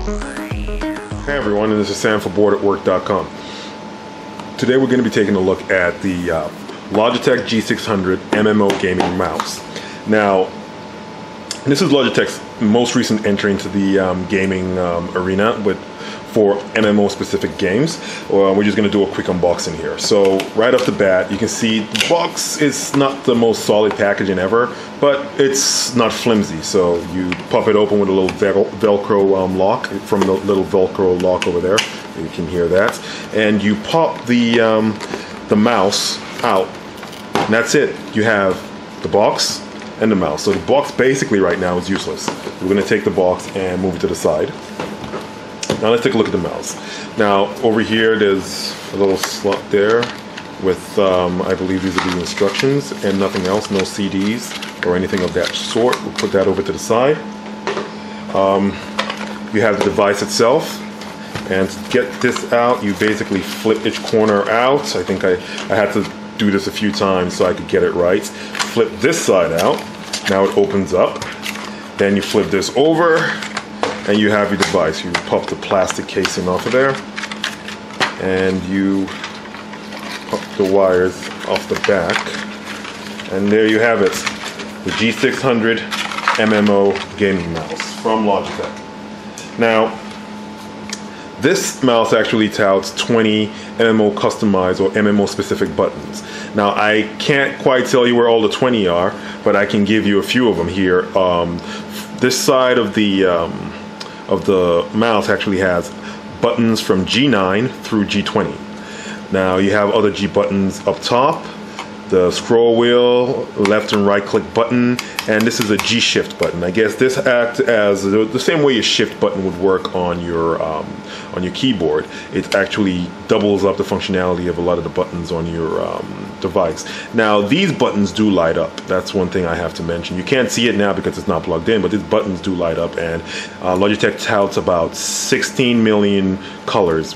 Hey everyone, and this is Sam for Booredatwork.com. Today we're going to be taking a look at the Logitech G600 MMO gaming mouse. Now, this is Logitech's most recent entry into the gaming arena for MMO specific games. We're just going to do a quick unboxing here. So right off the bat, you can see the box is not the most solid packaging ever, but it's not flimsy. So you pop it open with a little Velcro lock from the little Velcro lock over there. You can hear that. And you pop the mouse out, and that's it. You have the box and the mouse. So the box basically right now is useless. We're going to take the box and move it to the side. Now let's take a look at the mouse. Now over here there's a little slot there with I believe these are the instructions and nothing else, no CDs or anything of that sort. We'll put that over to the side. You have the device itself, and to get this out you basically flip each corner out. I think I had to do this a few times so I could get it right. Flip this side out, now it opens up. Then you flip this over and you have your device. You pop the plastic casing off of there and you pop the wires off the back, and there you have it, the G600 MMO gaming mouse from Logitech. Now this mouse actually touts 20 MMO customized or MMO specific buttons. Now I can't quite tell you where all the 20 are, but I can give you a few of them here. This side of the mouse actually has buttons from G9 through G20. Now you have other G buttons up top, the scroll wheel, left and right click button, and this is a G shift button. I guess this acts as the same way a shift button would work on your keyboard. It actually doubles up the functionality of a lot of the buttons on your device. Now these buttons do light up. That's one thing I have to mention. You can't see it now because it's not plugged in, but these buttons do light up, and Logitech touts about 16 million colors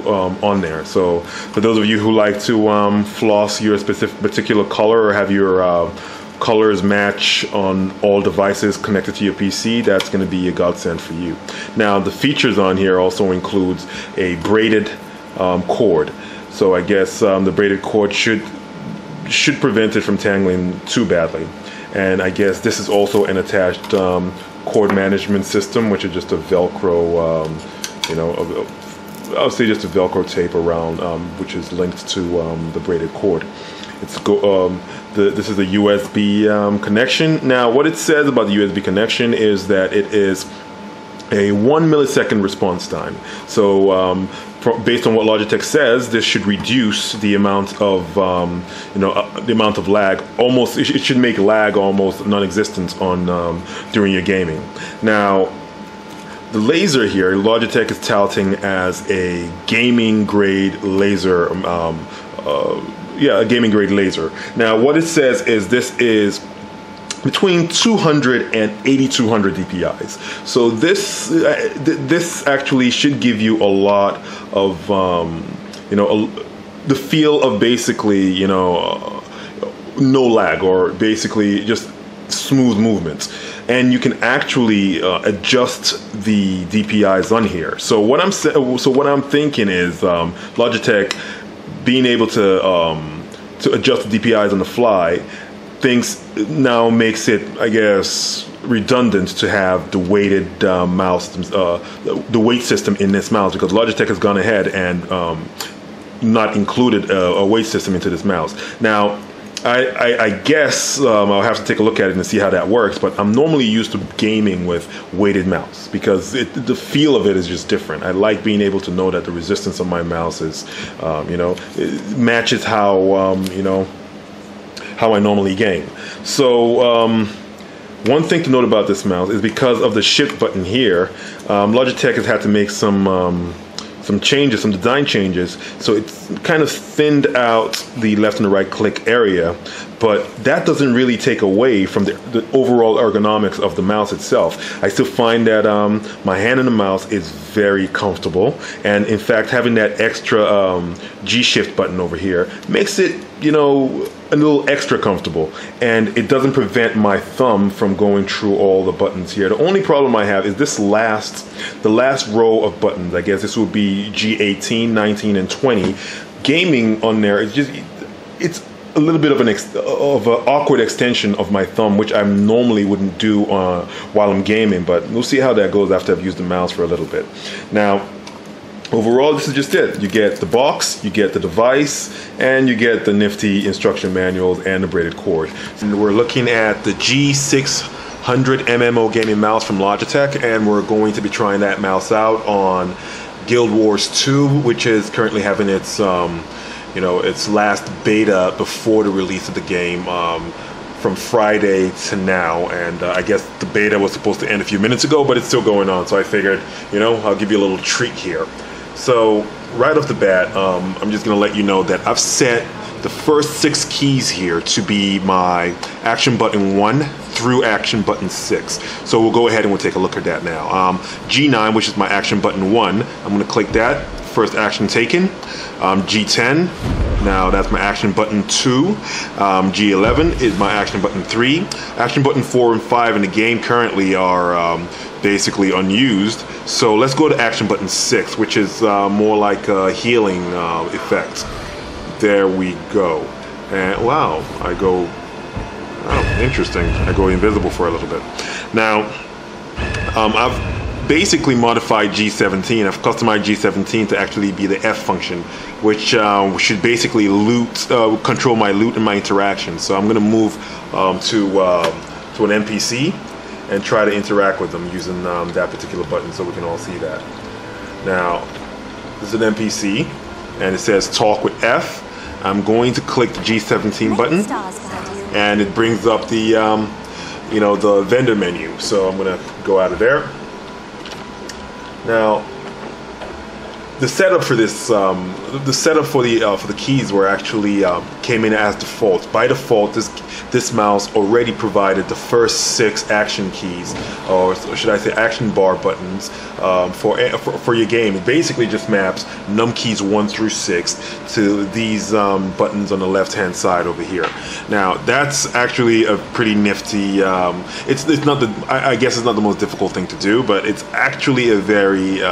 on there. So for those of you who like to floss your particular color or have your colors match on all devices connected to your PC, that's going to be a godsend for you. Now the features on here also includes a braided cord. So I guess the braided cord should prevent it from tangling too badly. And I guess this is also an attached cord management system, which is just a Velcro, I'll say just a Velcro tape around, which is linked to the braided cord. This is a USB connection. Now, what it says about the USB connection is that it is a 1 millisecond response time. So, based on what Logitech says, this should reduce the amount of lag. Almost, it should make lag almost non-existent on during your gaming. Now, the laser here, Logitech is touting as a gaming grade laser. A gaming grade laser. Now what it says is this is between 200 and 8200 DPIs. So this actually should give you a lot of the feel of basically no lag, or basically just smooth movements. And you can actually adjust the DPIs on here. So what I'm thinking is Logitech being able to adjust the DPIs on the fly now makes it, I guess, redundant to have the weighted mouse, the weight system in this mouse, because Logitech has gone ahead and not included a weight system into this mouse. Now I guess I'll have to take a look at it and see how that works, but I'm normally used to gaming with weighted mouse because the feel of it is just different. I like being able to know that the resistance of my mouse is, it matches how, how I normally game. So one thing to note about this mouse is because of the shift button here, Logitech has had to make some changes, some design changes, so it's kind of thinned out the left and the right click area, but that doesn't really take away from the overall ergonomics of the mouse itself. I still find that my hand on the mouse is very comfortable, and in fact having that extra G shift button over here makes it, a little extra comfortable, and it doesn't prevent my thumb from going through all the buttons here. The only problem I have is the last row of buttons. I guess this would be G18, 19, and 20. Gaming on there is it's a little bit of an awkward extension of my thumb, which I normally wouldn't do while I'm gaming, but we'll see how that goes after I've used the mouse for a little bit. Now, overall, this is just it. You get the box, you get the device, and you get the nifty instruction manuals and the braided cord. And we're looking at the G600 MMO gaming mouse from Logitech, and we're going to be trying that mouse out on Guild Wars 2, which is currently having its its last beta before the release of the game from Friday to now, and I guess the beta was supposed to end a few minutes ago, but it's still going on, so I figured, I'll give you a little treat here. So right off the bat, I'm just going to let you know that I've set the first 6 keys here to be my action button 1 through action button 6. So we'll go ahead and we'll take a look at that now. G9, which is my action button 1, I'm going to click that. First action taken. G10, now that's my action button 2. G11 is my action button 3. Action button 4 and 5 in the game currently are basically unused. So let's go to action button 6, which is more like a healing effect. There we go. And wow, interesting. I go invisible for a little bit. Now, I've basically modified G17. I've customized G17 to actually be the F function, which should basically control my loot and my interactions. So I'm going to move to an NPC and try to interact with them using that particular button, so we can all see that. Now, this is an NPC, and it says talk with F. I'm going to click the G17 button, and it brings up the the vendor menu. So I'm going to go out of there. Now, the setup for this, the setup for the keys were actually came in as default. By default, this mouse already provided the first 6 action keys, or should I say action bar buttons, for your game. It basically just maps num keys 1 through 6 to these buttons on the left-hand side over here. Now, that's actually a pretty nifty. It's not I guess it's not the most difficult thing to do, but it's actually a very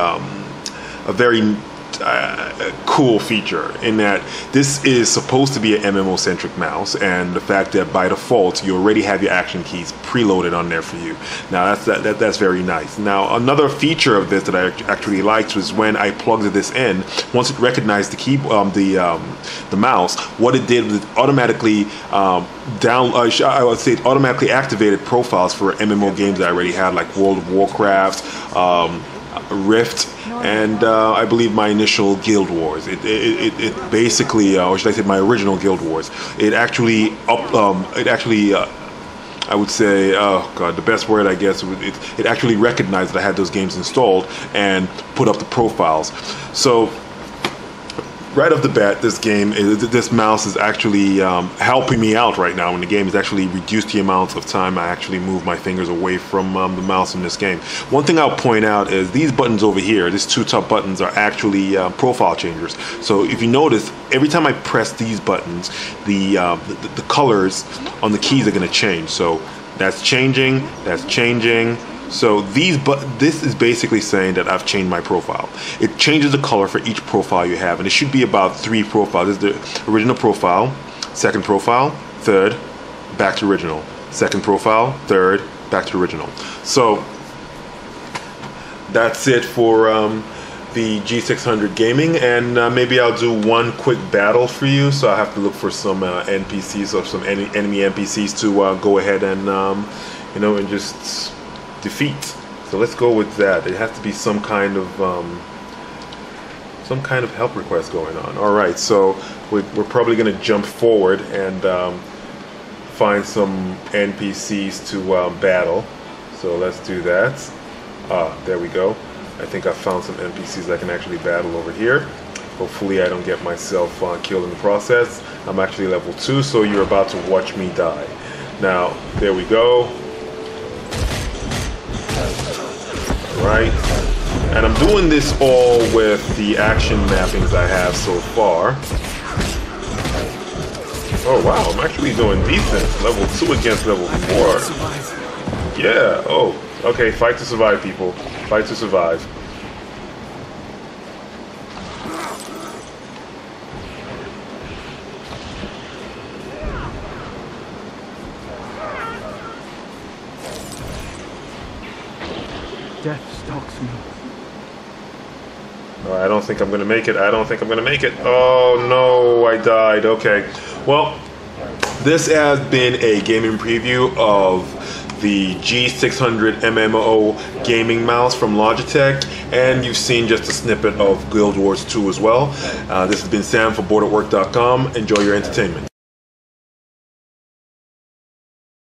cool feature in that this is supposed to be an MMO-centric mouse, and the fact that by default you already have your action keys preloaded on there for you. Now that's very nice. Now, another feature of this that I actually liked was when I plugged this in. Once it recognized the mouse, what it did was it automatically I would say it automatically activated profiles for MMO games that I already had, like World of Warcraft, Rift, and I believe my initial Guild Wars. It basically, or should I say, my original Guild Wars. It actually I would say, oh god, the best word I guess, it actually recognized that I had those games installed and put up the profiles. So right off the bat, this mouse is actually helping me out right now. In the game, it's actually reduced the amount of time I actually move my fingers away from the mouse in this game. One thing I'll point out is these buttons over here, these 2 top buttons, are actually profile changers. So if you notice, every time I press these buttons, the colors on the keys are going to change. So that's changing, that's changing. So this is basically saying that I've changed my profile. It changes the color for each profile you have, and it should be about 3 profiles. This is the original profile, second profile, third, back to original, second profile, third, back to original. So that's it for the G600 Gaming, and maybe I'll do one quick battle for you. So I have to look for some NPCs or some enemy NPCs to go ahead and and just defeat. So let's go with that. It has to be some kind of help request going on. All right, so we're probably going to jump forward and find some NPCs to battle. So let's do that. There we go. I think I found some NPCs I can actually battle over here. Hopefully I don't get myself killed in the process. I'm actually level 2, so you're about to watch me die. Now, there we go. Right, and I'm doing this all with the action mappings I have so far. Oh wow, I'm actually doing decent. Level 2 against level 4. Yeah, oh, okay, fight to survive, people. Fight to survive. Death stalks me. Oh, I don't think I'm gonna make it. I don't think I'm gonna make it. Oh no, I died. Okay. Well, this has been a gaming preview of the G600 MMO gaming mouse from Logitech, and you've seen just a snippet of Guild Wars 2 as well. This has been Sam for Booredatwork.com. Enjoy your entertainment.